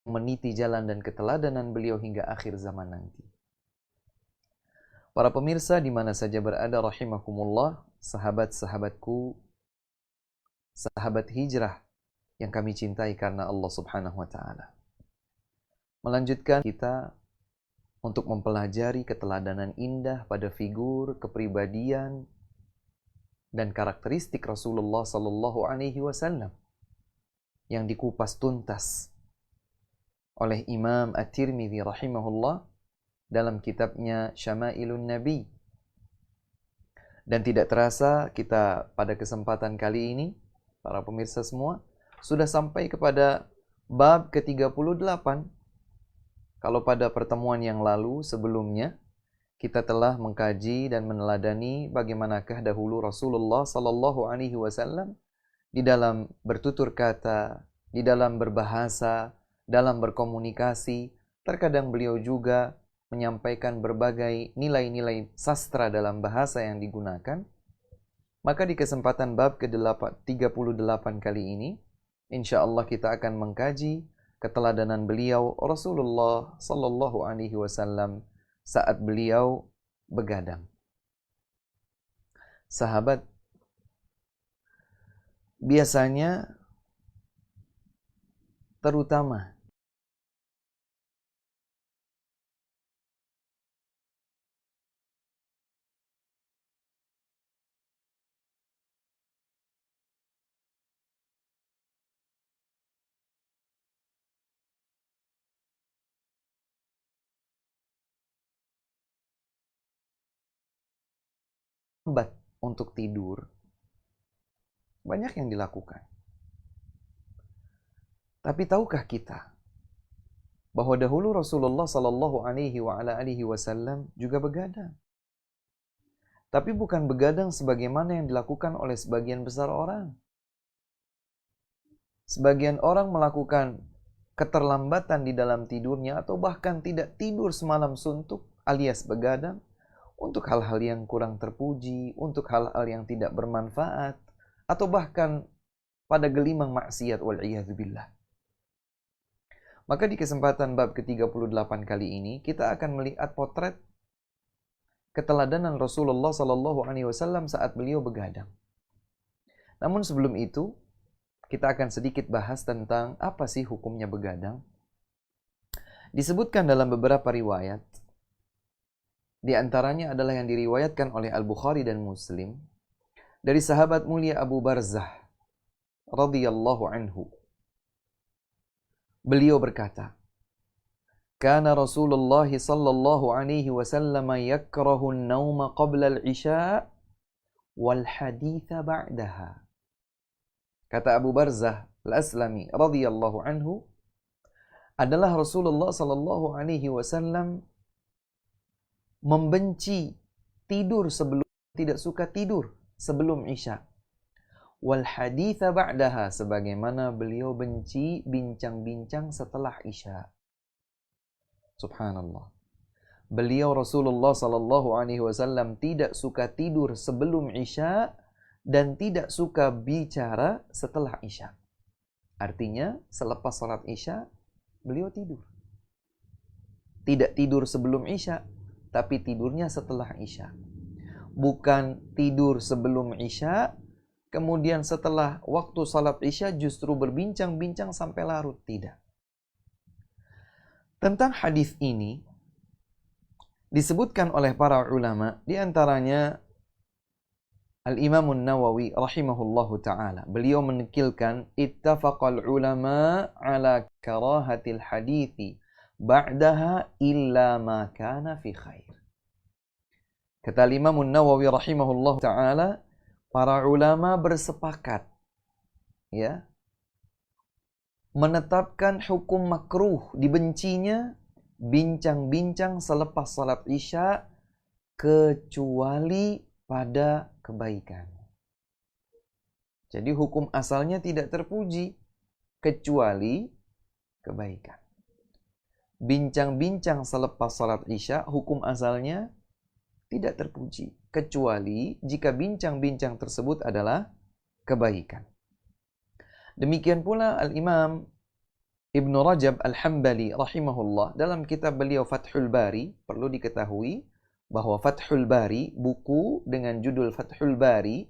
meniti jalan dan keteladanan beliau hingga akhir zaman nanti. Para pemirsa di mana saja berada rahimakumullah, sahabat-sahabatku, sahabat hijrah yang kami cintai karena Allah Subhanahu wa taala. Melanjutkan kita untuk mempelajari keteladanan indah pada figur, kepribadian dan karakteristik Rasulullah sallallahu alaihi wasallam yang dikupas tuntas oleh Imam At-Tirmidzi rahimahullah dalam kitabnya Syama'ilun Nabi. Dan tidak terasa kita pada kesempatan kali ini, para pemirsa semua, sudah sampai kepada bab ke-38. Kalau pada pertemuan yang lalu sebelumnya, kita telah mengkaji dan meneladani bagaimanakah dahulu Rasulullah sallallahu alaihi wasallam di dalam bertutur kata, di dalam berbahasa, dalam berkomunikasi. Terkadang beliau juga menyampaikan berbagai nilai-nilai sastra dalam bahasa yang digunakan. Maka di kesempatan bab ke-38 kali ini, insya Allah kita akan mengkaji keteladanan beliau Rasulullah sallallahu alaihi wasallam saat beliau begadang. Sahabat, biasanya terutama lambat untuk tidur, banyak yang dilakukan. Tapi tahukah kita bahwa dahulu Rasulullah sallallahu alaihi wasallam juga begadang? Tapi bukan begadang sebagaimana yang dilakukan oleh sebagian besar orang. Sebagian orang melakukan keterlambatan di dalam tidurnya atau bahkan tidak tidur semalam suntuk alias begadang untuk hal-hal yang kurang terpuji, untuk hal-hal yang tidak bermanfaat, atau bahkan pada gelimang maksiat wal'iyadzubillah. Maka di kesempatan bab ke-38 kali ini, kita akan melihat potret keteladanan Rasulullah SAW saat beliau begadang. Namun sebelum itu, kita akan sedikit bahas tentang apa sih hukumnya begadang. Disebutkan dalam beberapa riwayat, di antaranya adalah yang diriwayatkan oleh Al-Bukhari dan Muslim dari sahabat mulia Abu Barzah radhiyallahu anhu. Beliau berkata, "Kana Rasulullah sallallahu alaihi wasallam yakrahu an-nauma qabla al-isya wal haditha ba'daha." Kata Abu Barzah Al-Aslami radhiyallahu anhu, adalah Rasulullah sallallahu alaihi wasallam membenci tidur sebelum, tidak suka tidur sebelum Isya. Wal haditha ba'daha, sebagaimana beliau benci bincang-bincang setelah Isya. Subhanallah. Beliau Rasulullah sallallahu alaihi wasallam tidak suka tidur sebelum Isya dan tidak suka bicara setelah Isya. Artinya selepas salat Isya beliau tidur. Tidak tidur sebelum Isya, tapi tidurnya setelah Isya. Bukan tidur sebelum Isya, kemudian setelah waktu salat Isya justru berbincang-bincang sampai larut. Tidak. Tentang hadis ini disebutkan oleh para ulama, di antaranya Al-Imam An-Nawawi rahimahullahu ta'ala. Beliau menukilkan, ittafaqal ulama ala karahatil hadithi ba'daha illa ma kana fi khair. Kata Imam An-Nawawi rahimahullah ta'ala, para ulama bersepakat ya menetapkan hukum makruh, dibencinya bincang-bincang selepas salat Isya kecuali pada kebaikan. Jadi hukum asalnya tidak terpuji kecuali kebaikan. Bincang-bincang selepas salat Isya, hukum asalnya tidak terpuji, kecuali jika bincang-bincang tersebut adalah kebaikan. Demikian pula Al-Imam Ibnu Rajab Al-Hambali rahimahullah dalam kitab beliau Fathul Bari, perlu diketahui bahwa Fathul Bari, buku dengan judul Fathul Bari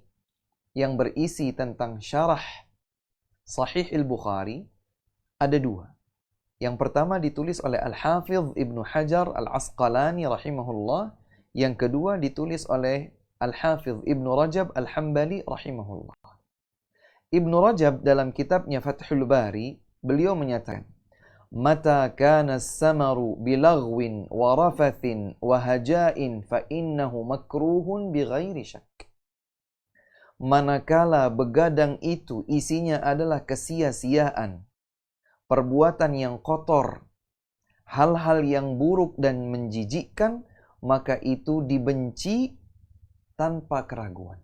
yang berisi tentang syarah Sahih Al-Bukhari ada dua. Yang pertama ditulis oleh Al-Hafidh Ibnu Hajar Al-Asqalani rahimahullah. Yang kedua ditulis oleh Al-Hafidh Ibnu Rajab Al-Hambali rahimahullah. Ibnu Rajab dalam kitabnya Fathul Bari, beliau menyatakan, "Mata kana as-samaru bilaghwin wa rafathin wa haja'in fa innahu makruhun bighairi syak." Manakala begadang itu isinya adalah kesia-siaan, perbuatan yang kotor, hal-hal yang buruk dan menjijikkan, maka itu dibenci tanpa keraguan.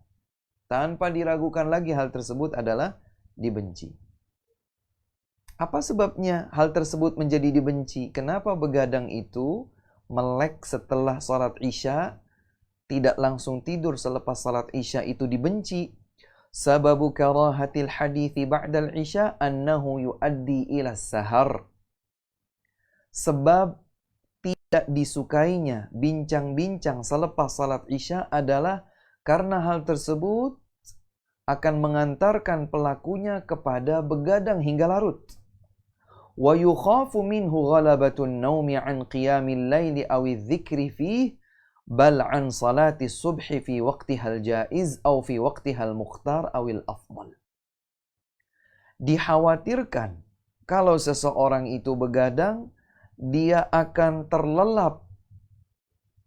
Tanpa diragukan lagi hal tersebut adalah dibenci. Apa sebabnya hal tersebut menjadi dibenci? Kenapa begadang itu melek setelah salat Isya, tidak langsung tidur selepas salat Isya itu dibenci? Sababu karahatil hadithi ba'dal Isya annahu yuaddi ila sahar. Sebab tidak disukainya bincang-bincang selepas salat Isya adalah karena hal tersebut akan mengantarkan pelakunya kepada begadang hingga larut. Wa yukhafu minhu ghalabatun naumi an qiyamil laili aw adh-dhikri fihi bal an salati subhi fi waqtihal jaiz aw fi waqtihal mukhtar awil afdal. Dikhawatirkan kalau seseorang itu begadang, dia akan terlelap,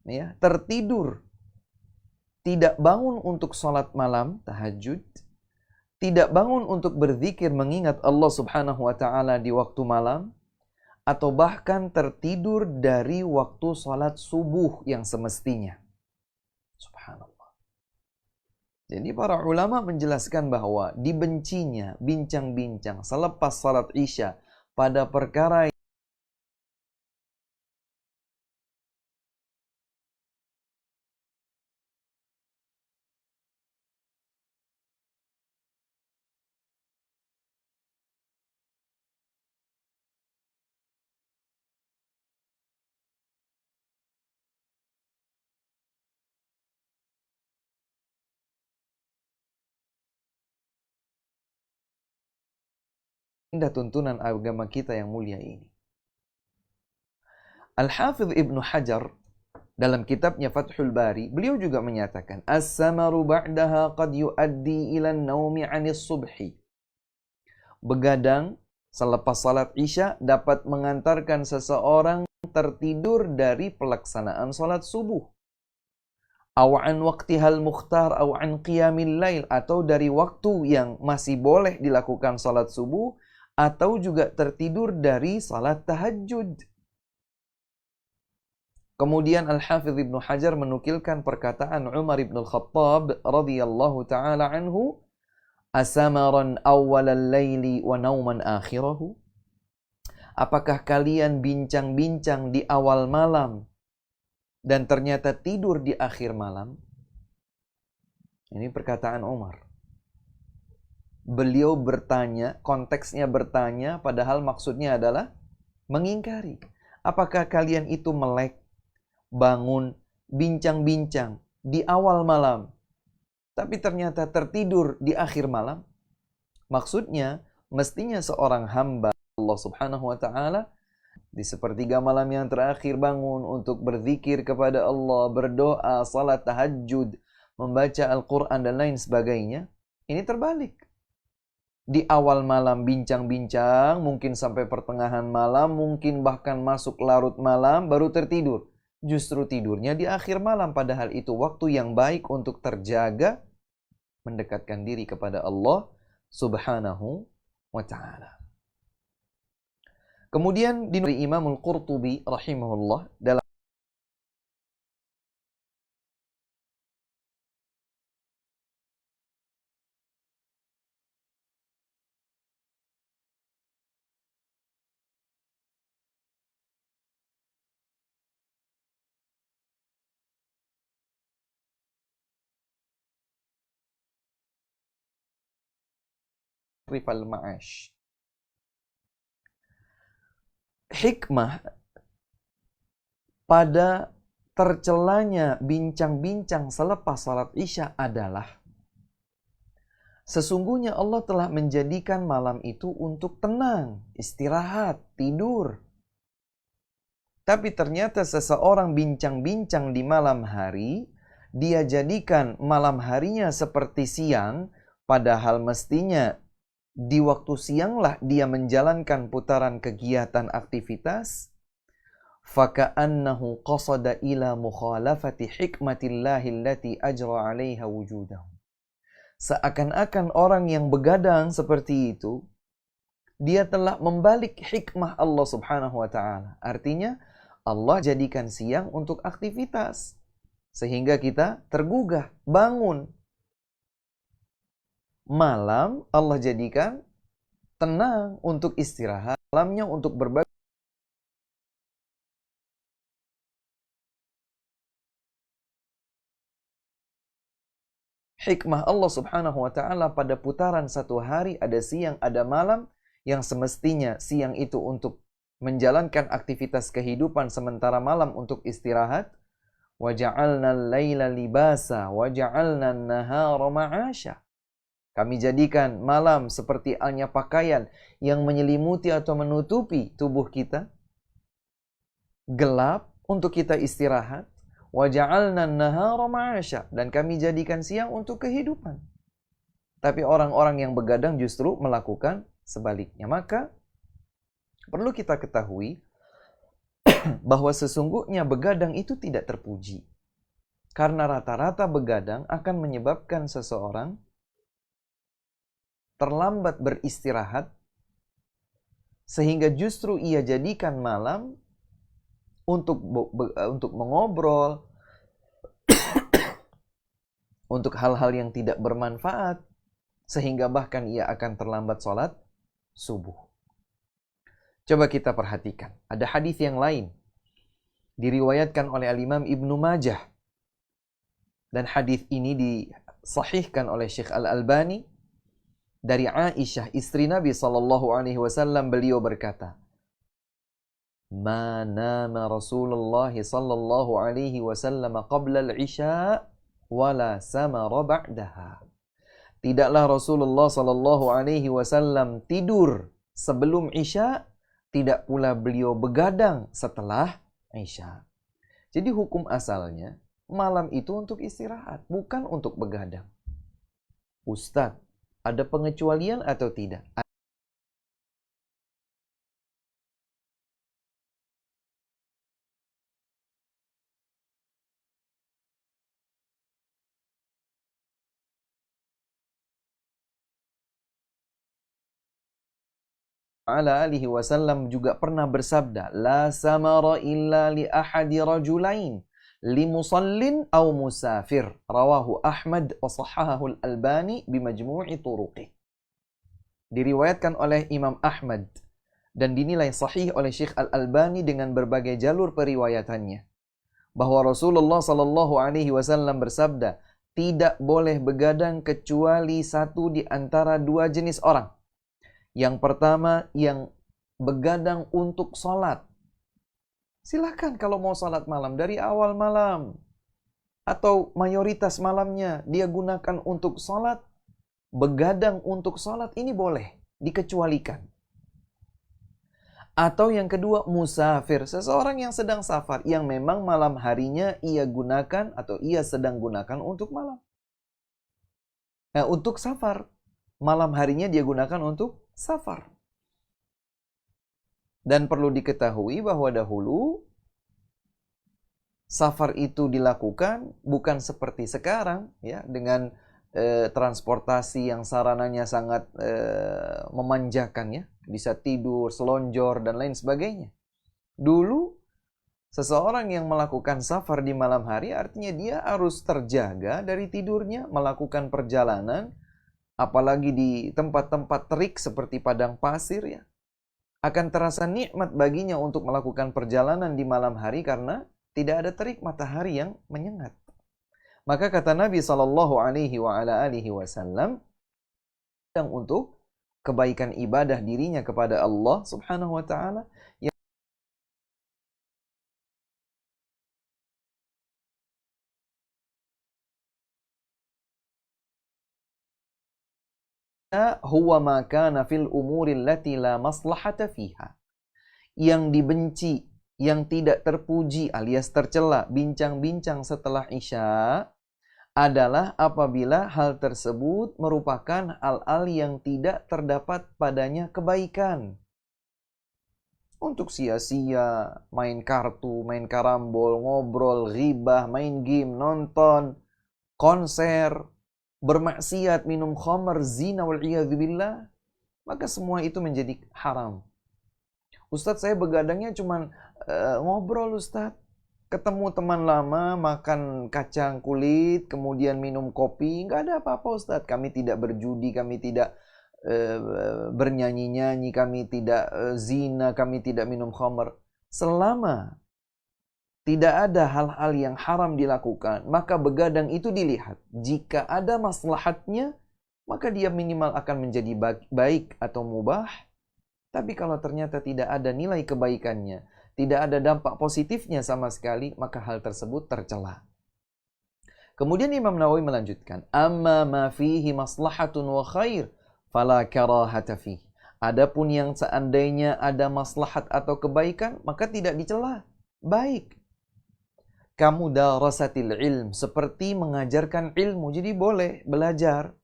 ya, tertidur, tidak bangun untuk salat malam, tahajud, tidak bangun untuk berzikir mengingat Allah Subhanahu wa taala di waktu malam, atau bahkan tertidur dari waktu salat subuh yang semestinya. Subhanallah. Jadi para ulama menjelaskan bahwa dibencinya bincang-bincang selepas salat Isya pada perkara indah tuntunan agama kita yang mulia ini. Al-Hafidh Ibnu Hajar dalam kitabnya Fathul Bari, beliau juga menyatakan, "As-samaru ba'daha qad yuaddi ila an-naumi 'anis subhi." Begadang selepas salat Isya dapat mengantarkan seseorang tertidur dari pelaksanaan salat subuh. Aw an waqtihal mukhtar aw an qiyamil lail, atau dari waktu yang masih boleh dilakukan salat subuh, atau juga tertidur dari salat tahajud. Kemudian Al-Hafidh Ibnu Hajar menukilkan perkataan Umar ibn Al-Khattab radhiyallahu ta'ala anhu, "Asamaran awwalal laili wa nauman akhirahu?" Apakah kalian bincang-bincang di awal malam dan ternyata tidur di akhir malam? Ini perkataan Umar. Beliau bertanya, konteksnya bertanya, padahal maksudnya adalah mengingkari. Apakah kalian itu melek, bangun, bincang-bincang di awal malam, tapi ternyata tertidur di akhir malam? Maksudnya, mestinya seorang hamba Allah Subhanahu wa ta'ala di sepertiga malam yang terakhir bangun untuk berzikir kepada Allah, berdoa, salat tahajud, membaca Al-Quran dan lain sebagainya. Ini terbalik. Di awal malam bincang-bincang, mungkin sampai pertengahan malam, mungkin bahkan masuk larut malam, baru tertidur. Justru tidurnya di akhir malam, padahal itu waktu yang baik untuk terjaga, mendekatkan diri kepada Allah Subhanahu wa ta'ala. Kemudian dari Imam Al-Qurtubi rahimahullah dalam Rifal Ma'ash, hikmah pada tercelanya bincang-bincang selepas salat Isya adalah sesungguhnya Allah telah menjadikan malam itu untuk tenang, istirahat, tidur. Tapi ternyata seseorang bincang-bincang di malam hari, dia jadikan malam harinya seperti siang, padahal mestinya di waktu sianglah dia menjalankan putaran kegiatan aktivitas. Faka'annahu qasada ila mukhalafati hikmatillahi allati ajra 'alaiha wujudahu. Seakan-akan orang yang begadang seperti itu, dia telah membalik hikmah Allah Subhanahu wa taala. Artinya Allah jadikan siang untuk aktivitas sehingga kita tergugah, bangun. Malam Allah jadikan tenang untuk istirahat, malamnya untuk berbagai hikmah Allah Subhanahu wa taala pada putaran satu hari, ada siang, ada malam, yang semestinya siang itu untuk menjalankan aktivitas kehidupan sementara malam untuk istirahat. Wa ja'alna al-laila libasa wa ja'alna an-nahara ma'asha. Kami jadikan malam seperti halnya pakaian yang menyelimuti atau menutupi tubuh kita. Gelap untuk kita istirahat. Wa ja'alna an-nahara ma'asha. Dan kami jadikan siang untuk kehidupan. Tapi orang-orang yang begadang justru melakukan sebaliknya. Maka perlu kita ketahui bahwa sesungguhnya begadang itu tidak terpuji. Karena rata-rata begadang akan menyebabkan seseorang terlambat beristirahat, sehingga justru ia jadikan malam untuk mengobrol, untuk hal-hal yang tidak bermanfaat, sehingga bahkan ia akan terlambat sholat subuh. Coba kita perhatikan, ada hadis yang lain diriwayatkan oleh Al-Imam Ibnu Majah, dan hadis ini disahihkan oleh Syekh Al-Albani dari Aisyah, istri Nabi SAW. Beliau berkata, "Ma nama Rasulullah SAW qabla al-isya wala samara ba'daha." Tidaklah Rasulullah SAW tidur sebelum Isya, tidak pula beliau begadang setelah Isya. Jadi hukum asalnya malam itu untuk istirahat, bukan untuk begadang. Ustadz, ada pengecualian atau tidak? Ala alihi wasallam juga pernah bersabda, la samara illa li ahadi rajulain li musallin aw musafir. Rawahu Ahmad wa sahahahu Al-Albani bimajmu'i turuqih. Diriwayatkan oleh Imam Ahmad dan dinilai sahih oleh Syekh Al-Albani dengan berbagai jalur periwayatannya, bahwa Rasulullah SAW bersabda, tidak boleh begadang kecuali satu di antara dua jenis orang. Yang pertama, yang begadang untuk sholat. Silakan kalau mau sholat malam, dari awal malam atau mayoritas malamnya dia gunakan untuk sholat, begadang untuk sholat, ini boleh, dikecualikan. Atau yang kedua, musafir, seseorang yang sedang safar, yang memang malam harinya ia gunakan atau ia sedang gunakan untuk malam. Untuk safar, malam harinya dia gunakan untuk safar. Dan perlu diketahui bahwa dahulu safar itu dilakukan bukan seperti sekarang, ya, dengan transportasi yang sarananya sangat memanjakan, ya, bisa tidur, selonjor dan lain sebagainya. Dulu seseorang yang melakukan safar di malam hari artinya dia harus terjaga dari tidurnya, melakukan perjalanan, apalagi di tempat-tempat terik seperti padang pasir, ya. Akan terasa nikmat baginya untuk melakukan perjalanan di malam hari karena tidak ada terik matahari yang menyengat. Maka kata Nabi SAW, yang untuk kebaikan ibadah dirinya kepada Allah Subhanahu wa taala, huwa ma kana fil umuri allati la maslahata fiha. Yang dibenci, yang tidak terpuji alias tercela, bincang-bincang setelah Isya adalah apabila hal tersebut merupakan hal-hal yang tidak terdapat padanya kebaikan. Untuk sia-sia, main kartu, main karambol, ngobrol, ghibah, main game, nonton, konser, bermaksiat, minum khamar, zina, wal'iyadzubillah, maka semua itu menjadi haram. Ustadz, saya begadangnya cuman ngobrol, Ustadz. Ketemu teman lama, makan kacang kulit, kemudian minum kopi. Nggak ada apa-apa, Ustadz. Kami tidak berjudi, kami tidak bernyanyi-nyanyi, kami tidak zina, kami tidak minum khamar. Selama tidak ada hal-hal yang haram dilakukan, maka begadang itu dilihat. Jika ada maslahatnya, maka dia minimal akan menjadi baik atau mubah. Tapi kalau ternyata tidak ada nilai kebaikannya, tidak ada dampak positifnya sama sekali, maka hal tersebut tercela. Kemudian Imam Nawawi melanjutkan, amma ma fihi maslahatun wa khair fala karahata fihi. Adapun yang seandainya ada maslahat atau kebaikan, maka tidak dicela. Baik. Kamu darasatil ilm, seperti mengajarkan ilmu, jadi boleh belajar.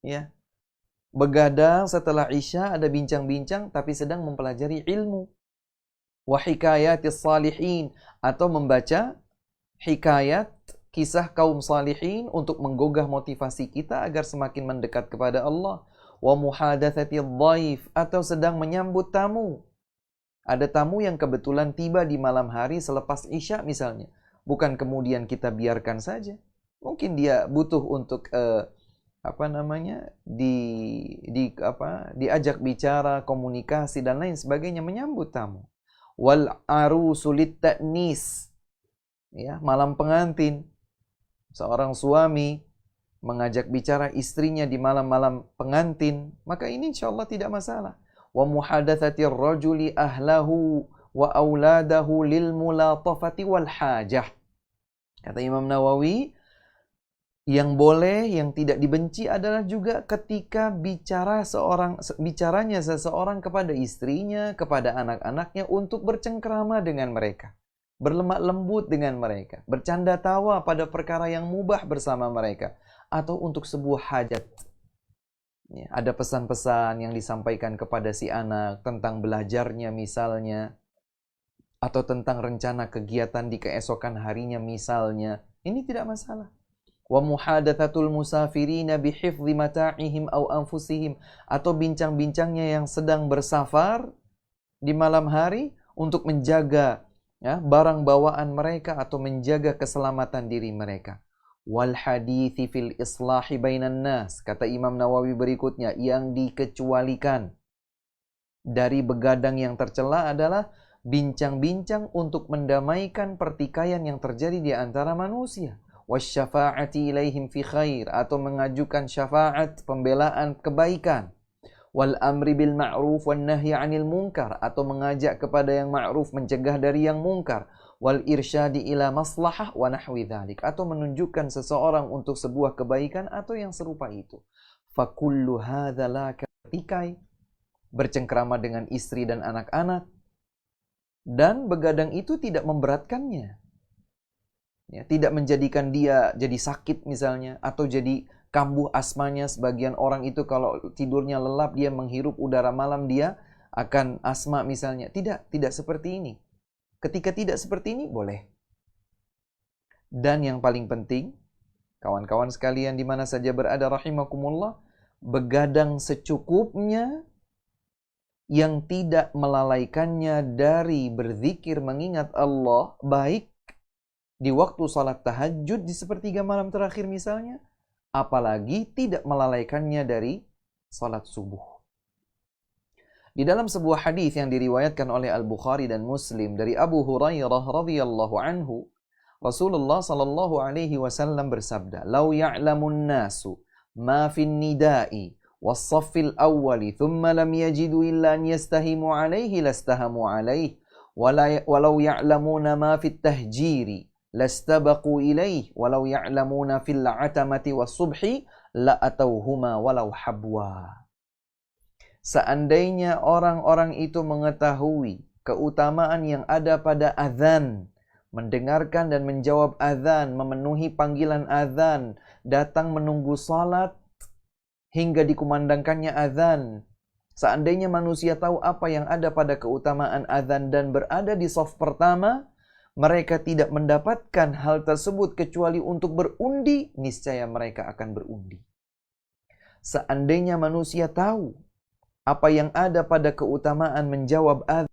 Ya. Begadang setelah Isya ada bincang-bincang tapi sedang mempelajari ilmu. Wa hikayatis salihin, atau membaca hikayat kisah kaum salihin untuk menggugah motivasi kita agar semakin mendekat kepada Allah. Wa muhadatsatil dhaif, atau sedang menyambut tamu. Ada tamu yang kebetulan tiba di malam hari selepas Isya misalnya. Bukan kemudian kita biarkan saja. Mungkin dia butuh untuk diajak bicara, komunikasi dan lain sebagainya, menyambut tamu. Wal arusulit ta'nis, ya, malam pengantin. Seorang suami mengajak bicara istrinya di malam-malam pengantin, maka ini insyaallah tidak masalah. Wa muhadatsatir rajuli ahlahu wa auladahu lil mulatafati wal hajah. Kata Imam Nawawi, yang boleh, yang tidak dibenci adalah juga ketika bicaranya seseorang kepada istrinya, kepada anak-anaknya untuk bercengkrama dengan mereka, berlemak lembut dengan mereka, bercanda tawa pada perkara yang mubah bersama mereka, atau untuk sebuah hajat. Ya, ada pesan-pesan yang disampaikan kepada si anak tentang belajarnya misalnya, atau tentang rencana kegiatan di keesokan harinya misalnya. Ini tidak masalah. Wa muhadatsatul musafirina bihifdzi mata'ihim aw anfusihim, atau bincang-bincangnya yang sedang bersafar di malam hari untuk menjaga, ya, barang bawaan mereka atau menjaga keselamatan diri mereka. Wal hadithi fil islahi bainan nas, kata Imam Nawawi berikutnya, yang dikecualikan dari begadang yang tercela adalah bincang-bincang untuk mendamaikan pertikaian yang terjadi di antara manusia. Wasyafa'ati ilaihim fi khair, atau mengajukan syafaat, pembelaan kebaikan. Wal amri bil ma'ruf wan nahyi 'anil munkar, atau mengajak kepada yang ma'ruf, mencegah dari yang mungkar. Wal irsyadi ila maslahah wa nahwi dzalik, atau menunjukkan seseorang untuk sebuah kebaikan atau yang serupa itu. Fa kullu hadza la katikai, bercengkrama dengan istri dan anak-anak, dan begadang itu tidak memberatkannya. Ya, tidak menjadikan dia jadi sakit misalnya, atau jadi kambuh asmanya. Sebagian orang itu kalau tidurnya lelap, dia menghirup udara malam, dia akan asma misalnya. Tidak seperti ini. Ketika tidak seperti ini, boleh. Dan yang paling penting, kawan-kawan sekalian di mana saja berada rahimakumullah, begadang secukupnya yang tidak melalaikannya dari berzikir mengingat Allah, baik di waktu salat tahajud di sepertiga malam terakhir misalnya, apalagi tidak melalaikannya dari salat subuh. Di dalam sebuah hadis yang diriwayatkan oleh Al-Bukhari dan Muslim dari Abu Hurairah radhiyallahu anhu, Rasulullah sallallahu alaihi wasallam bersabda, "Lau ya'lamun nasu ma fin nida'i was-saffil awwali thumma lam yajidu illa an yastahimu alaihi lastahamu alaihi walau ya'lamuna ma fit tahjiri lastabaqu ilaih walau ya'lamuna fil atamati was-subhi la atauhuma walau habwa. Seandainya orang-orang itu mengetahui keutamaan yang ada pada azan, mendengarkan dan menjawab azan, memenuhi panggilan azan, datang menunggu salat hingga dikumandangkannya azan. Seandainya manusia tahu apa yang ada pada keutamaan azan dan berada di saf pertama, mereka tidak mendapatkan hal tersebut kecuali untuk berundi, niscaya mereka akan berundi. Seandainya manusia tahu apa yang ada pada keutamaan menjawab azan,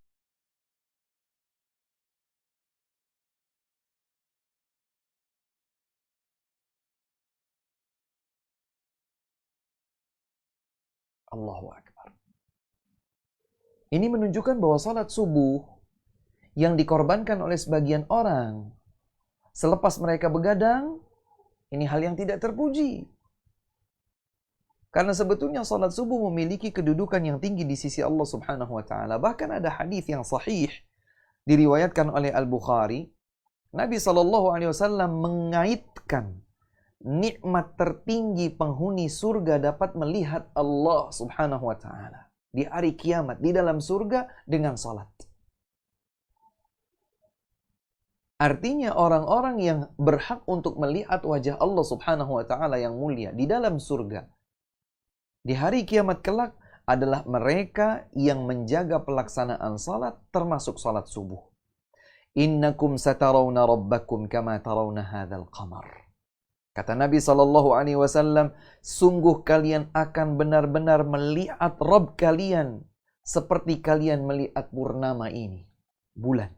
Allahu Akbar. Ini menunjukkan bahwa salat subuh yang dikorbankan oleh sebagian orang selepas mereka begadang, ini hal yang tidak terpuji. Karena sebetulnya salat subuh memiliki kedudukan yang tinggi di sisi Allah Subhanahu wa taala. Bahkan ada hadis yang sahih diriwayatkan oleh Al-Bukhari, Nabi SAW mengaitkan nikmat tertinggi penghuni surga dapat melihat Allah Subhanahu wa taala di hari kiamat di dalam surga dengan salat. Artinya orang-orang yang berhak untuk melihat wajah Allah Subhanahu wa taala yang mulia di dalam surga di hari kiamat kelak adalah mereka yang menjaga pelaksanaan salat termasuk salat subuh. Innakum satarawna rabbakum kama tarawna hadzal qamar. Kata Nabi SAW, sungguh kalian akan benar-benar melihat Rabb kalian seperti kalian melihat purnama ini, bulan.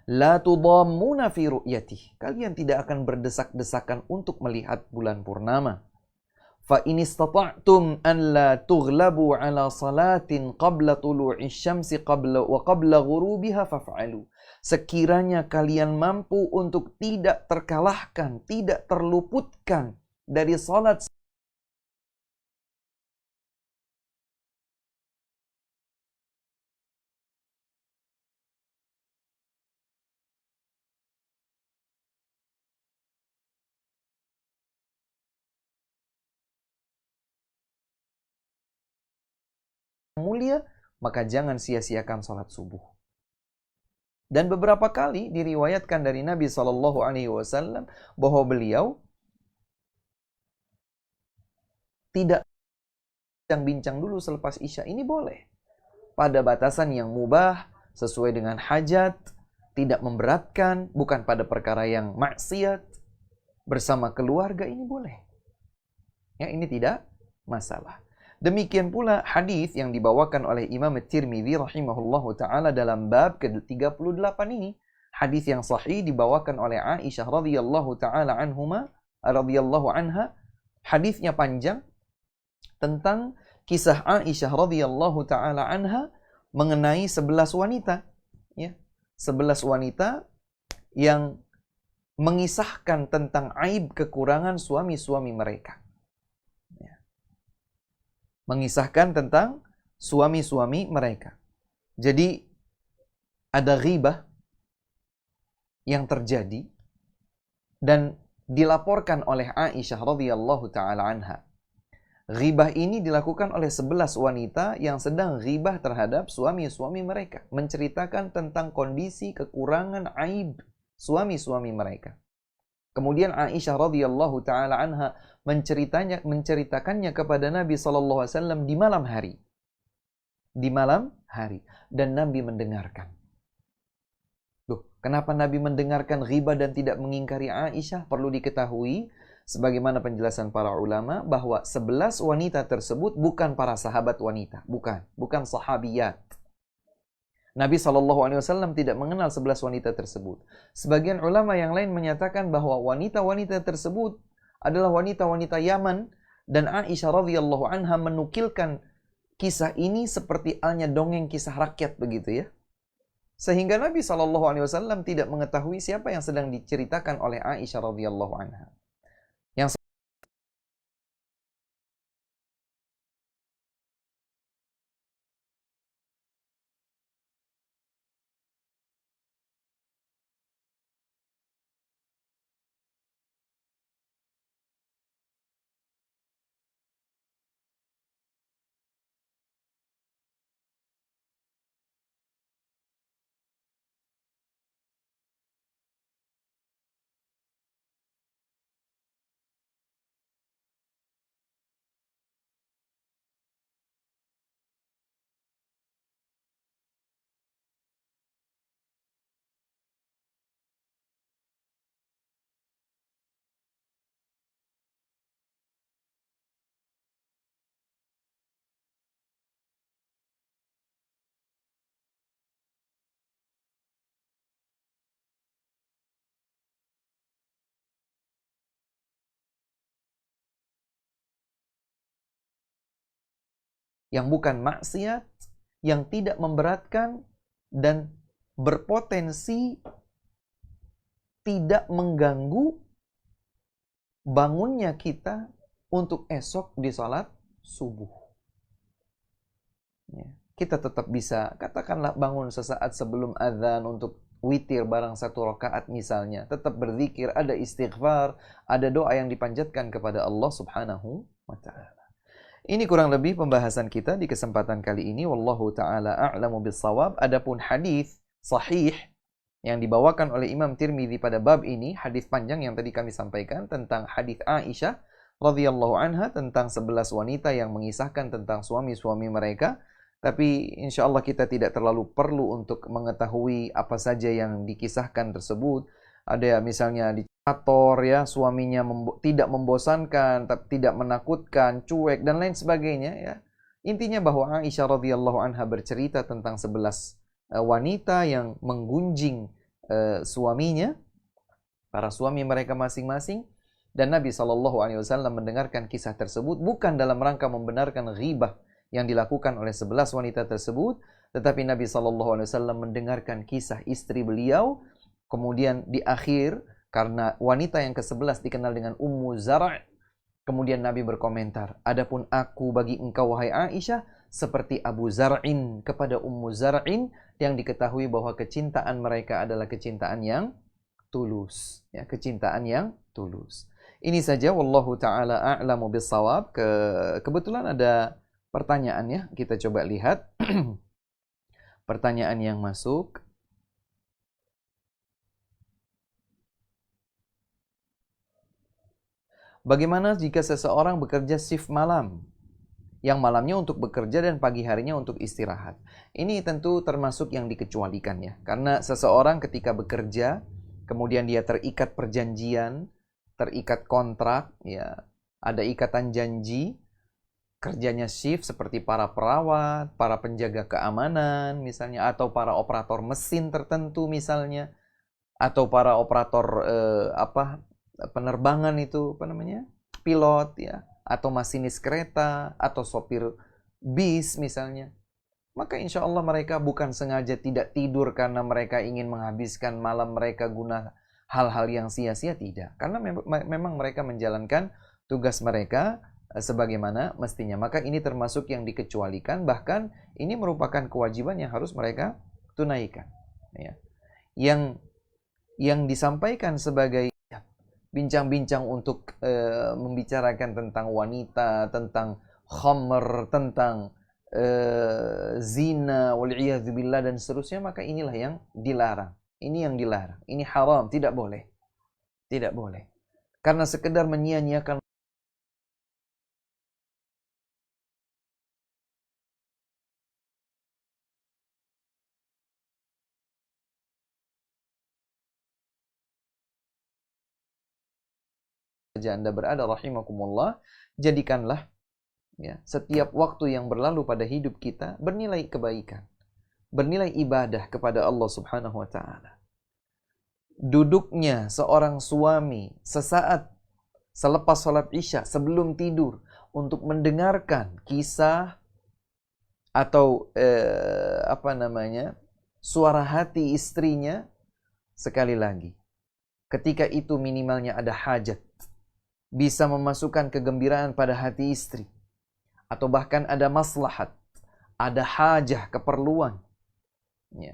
La tudammuna fi ru'yatih. Kalian tidak akan berdesak-desakan untuk melihat bulan purnama. Fa in istata'tum an la tughlabu ala salatin qabla tulu'i syamsi wa qabla ghurubiha faf'alu. Sekiranya kalian mampu untuk tidak terkalahkan, tidak terluputkan dari salat mulia, maka jangan sia-siakan salat subuh. Dan beberapa kali diriwayatkan dari Nabi SAW bahwa beliau tidak bincang-bincang dulu selepas Isya. Ini boleh. Pada batasan yang mubah, sesuai dengan hajat, tidak memberatkan, bukan pada perkara yang maksiat, bersama keluarga, ini boleh. Ya, ini tidak masalah. Demikian pula hadis yang dibawakan oleh Imam Tirmidzi rahimahullahu taala dalam bab ke-38 ini, hadis yang sahih dibawakan oleh Aisyah radhiyallahu taala radhiyallahu anha. Hadisnya panjang tentang kisah Aisyah radhiyallahu taala anha mengenai 11 wanita, ya. 11 wanita yang mengisahkan tentang aib kekurangan suami-suami mereka. Mengisahkan tentang suami-suami mereka. Jadi ada ghibah yang terjadi dan dilaporkan oleh Aisyah radhiyallahu taala anha. Ghibah ini dilakukan oleh 11 wanita yang sedang ghibah terhadap suami-suami mereka, menceritakan tentang kondisi kekurangan aib suami-suami mereka. Kemudian Aisyah radhiyallahu taala anha menceritakannya kepada Nabi SAW di malam hari. Di malam hari. Dan Nabi mendengarkan. Loh, kenapa Nabi mendengarkan ghibah dan tidak mengingkari Aisyah? Perlu diketahui, sebagaimana penjelasan para ulama, bahwa 11 wanita tersebut bukan para sahabat wanita. Bukan sahabiyat. Nabi SAW tidak mengenal 11 wanita tersebut. Sebagian ulama yang lain menyatakan bahwa wanita-wanita tersebut adalah wanita-wanita Yaman, dan Aisyah radhiyallahu anha menukilkan kisah ini seperti halnya dongeng kisah rakyat begitu ya. Sehingga Nabi SAW tidak mengetahui siapa yang sedang diceritakan oleh Aisyah radhiyallahu anha. Yang yang bukan maksiat, yang tidak memberatkan, dan berpotensi tidak mengganggu bangunnya kita untuk esok di salat subuh. Ya. Kita tetap bisa, katakanlah bangun sesaat sebelum azan untuk witir barang 1 rakaat misalnya. Tetap berzikir, ada istighfar, ada doa yang dipanjatkan kepada Allah subhanahu wa ta'ala. Ini kurang lebih pembahasan kita di kesempatan kali ini. Wallahu ta'ala a'lamu bissawab. Adapun hadis sahih yang dibawakan oleh Imam Tirmidzi pada bab ini, hadis panjang yang tadi kami sampaikan tentang hadis Aisyah radhiyallahu anha tentang 11 wanita yang mengisahkan tentang suami-suami mereka. Tapi insya Allah kita tidak terlalu perlu untuk mengetahui apa saja yang dikisahkan tersebut. Ada misalnya diktator ya, suaminya tidak membosankan, tidak menakutkan, cuek dan lain sebagainya ya. Intinya bahwa Aisyah radhiyallahu anha bercerita tentang 11 wanita yang menggunjing suaminya, para suami mereka masing-masing, dan Nabi SAW mendengarkan kisah tersebut bukan dalam rangka membenarkan ghibah yang dilakukan oleh 11 wanita tersebut, tetapi Nabi SAW mendengarkan kisah istri beliau. Kemudian di akhir, karena wanita yang ke-11 dikenal dengan Ummu Zar', kemudian Nabi berkomentar, adapun aku bagi engkau wahai Aisyah seperti Abu Zar'in kepada Ummu Zar'in, yang diketahui bahwa kecintaan mereka adalah kecintaan yang tulus, ya, kecintaan yang tulus. Ini saja, wallahu taala a'lamu bissawab. Kebetulan ada pertanyaan ya, kita coba lihat pertanyaan yang masuk. Bagaimana jika seseorang bekerja shift malam, yang malamnya untuk bekerja dan pagi harinya untuk istirahat? Ini tentu termasuk yang dikecualikan ya, karena seseorang ketika bekerja, kemudian dia terikat perjanjian, terikat kontrak, ya, ada ikatan janji, kerjanya shift seperti para perawat, para penjaga keamanan misalnya, atau para operator mesin tertentu misalnya, atau para operator penerbangan itu apa namanya? Pilot ya, atau masinis kereta, atau sopir bis misalnya. Maka insya Allah mereka bukan sengaja tidak tidur karena mereka ingin menghabiskan malam mereka guna hal-hal yang sia-sia, tidak. Karena memang mereka menjalankan tugas mereka sebagaimana mestinya. Maka ini termasuk yang dikecualikan, bahkan ini merupakan kewajiban yang harus mereka tunaikan. Ya. Yang disampaikan sebagai bincang-bincang untuk membicarakan tentang wanita, tentang khamr, tentang zina, wal'iyadzubillah dan seterusnya, maka inilah yang dilarang. Ini yang dilarang. Ini haram, tidak boleh. Tidak boleh. Karena sekedar menyia-nyiakan saja Anda berada rahimakumullah, jadikanlah ya, setiap waktu yang berlalu pada hidup kita bernilai kebaikan, bernilai ibadah kepada Allah Subhanahu wa taala. Duduknya seorang suami sesaat selepas sholat Isya sebelum tidur untuk mendengarkan kisah atau suara hati istrinya, sekali lagi, ketika itu minimalnya ada hajat, bisa memasukkan kegembiraan pada hati istri, atau bahkan ada maslahat, ada hajah, keperluan ya,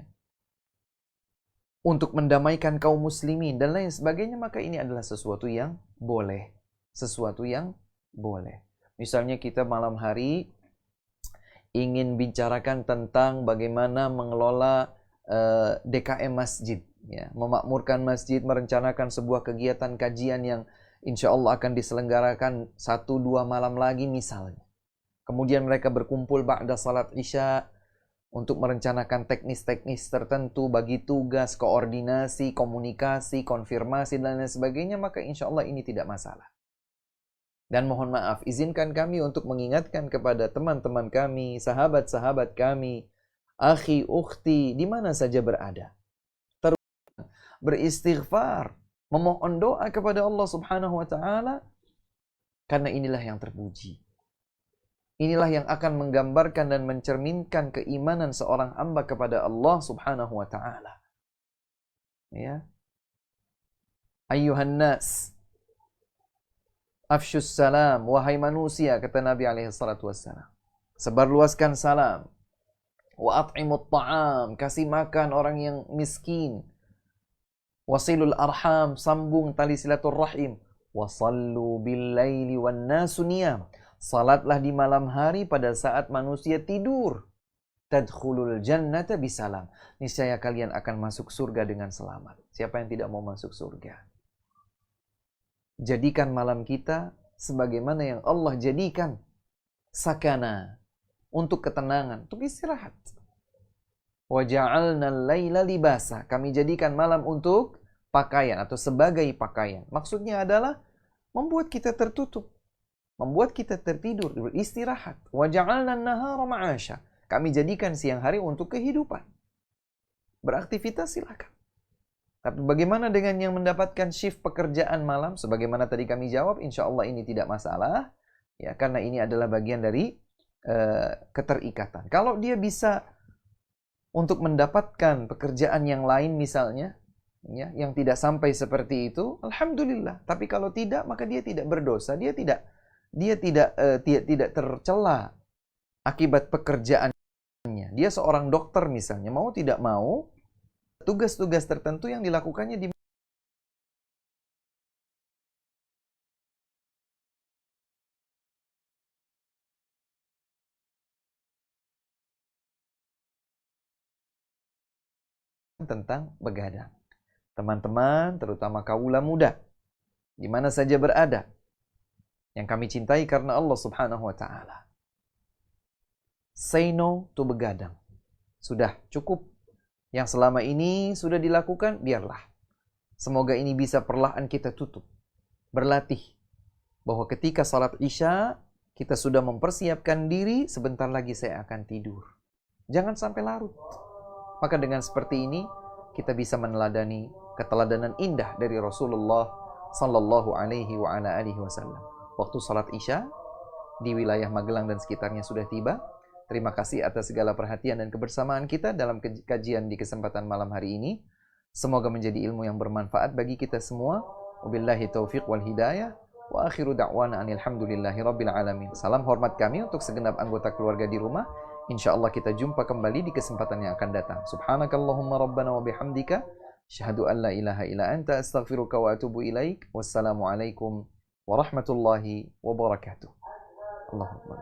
untuk mendamaikan kaum muslimin dan lain sebagainya, maka ini adalah sesuatu yang boleh. Sesuatu yang boleh. Misalnya kita malam hari ingin bicarakan tentang bagaimana mengelola DKM masjid ya, memakmurkan masjid, merencanakan sebuah kegiatan kajian yang insya Allah akan diselenggarakan 1-2 malam lagi misalnya. Kemudian mereka berkumpul ba'da salat Isya untuk merencanakan teknis-teknis tertentu, bagi tugas, koordinasi, komunikasi, konfirmasi dan lain sebagainya, maka insya Allah ini tidak masalah. Dan mohon maaf, izinkan kami untuk mengingatkan kepada teman-teman kami, sahabat-sahabat kami, akhi, ukhti, di mana saja berada, terus beristighfar, memohon doa kepada Allah Subhanahu wa taala, karena inilah yang terpuji. Inilah yang akan menggambarkan dan mencerminkan keimanan seorang hamba kepada Allah Subhanahu wa taala. Ya. Ayyuhan nas, afsyus salam, wahai manusia, kata Nabi alaihi salatu wassalam. Sebarluaskan salam. Wa at'imut ta'am, kasih makan orang yang miskin. Wasilul arham, sambung tali silaturrahim. Wasallu bil laili wan nasu niyam. Salatlah di malam hari pada saat manusia tidur. Tadkhulul jannata bisalam. Niscaya kalian akan masuk surga dengan selamat. Siapa yang tidak mau masuk surga? Jadikan malam kita sebagaimana yang Allah jadikan sakana, untuk ketenangan, untuk istirahat. Wa ja'alna al-laila libasa. Kami jadikan malam untuk pakaian atau sebagai pakaian. Maksudnya adalah membuat kita tertutup, membuat kita tertidur, beristirahat. Wa ja'alna an-nahara ma'asha. Kami jadikan siang hari untuk kehidupan. Beraktivitas silakan. Tapi bagaimana dengan yang mendapatkan shift pekerjaan malam? Sebagaimana tadi kami jawab, insya Allah ini tidak masalah. Ya, karena ini adalah bagian dari keterikatan. Kalau dia bisa untuk mendapatkan pekerjaan yang lain misalnya, ya, yang tidak sampai seperti itu, alhamdulillah. Tapi kalau tidak, maka dia tidak berdosa. Dia tidak tercela akibat pekerjaannya. Dia seorang dokter misalnya, mau tidak mau, tugas-tugas tertentu yang dilakukannya di tentang begadang. Teman-teman, terutama kaula muda, di mana saja berada, yang kami cintai karena Allah Subhanahu wa taala. Say no to begadang. Sudah cukup. Yang selama ini sudah dilakukan, biarlah. Semoga ini bisa perlahan kita tutup. Berlatih bahwa ketika salat Isya, kita sudah mempersiapkan diri, sebentar lagi saya akan tidur. Jangan sampai larut. Maka dengan seperti ini, kita bisa meneladani keteladanan indah dari Rasulullah sallallahu alaihi wa ala alihi wasallam. Waktu salat Isya di wilayah Magelang dan sekitarnya sudah tiba. Terima kasih atas segala perhatian dan kebersamaan kita dalam kajian di kesempatan malam hari ini. Semoga menjadi ilmu yang bermanfaat bagi kita semua. Wabillahi taufiq wal hidayah. Wa akhiru da'wana anilhamdulillahi rabbil alamin. Salam hormat kami untuk segenap anggota keluarga di rumah. InsyaAllah kita jumpa kembali di kesempatan yang akan datang. Subhanakallahumma rabbana wa bihamdika. Syahadu an la ilaha illa anta astaghfiruka wa atubu ilaik. Wassalamualaikum warahmatullahi wabarakatuh. Allahumma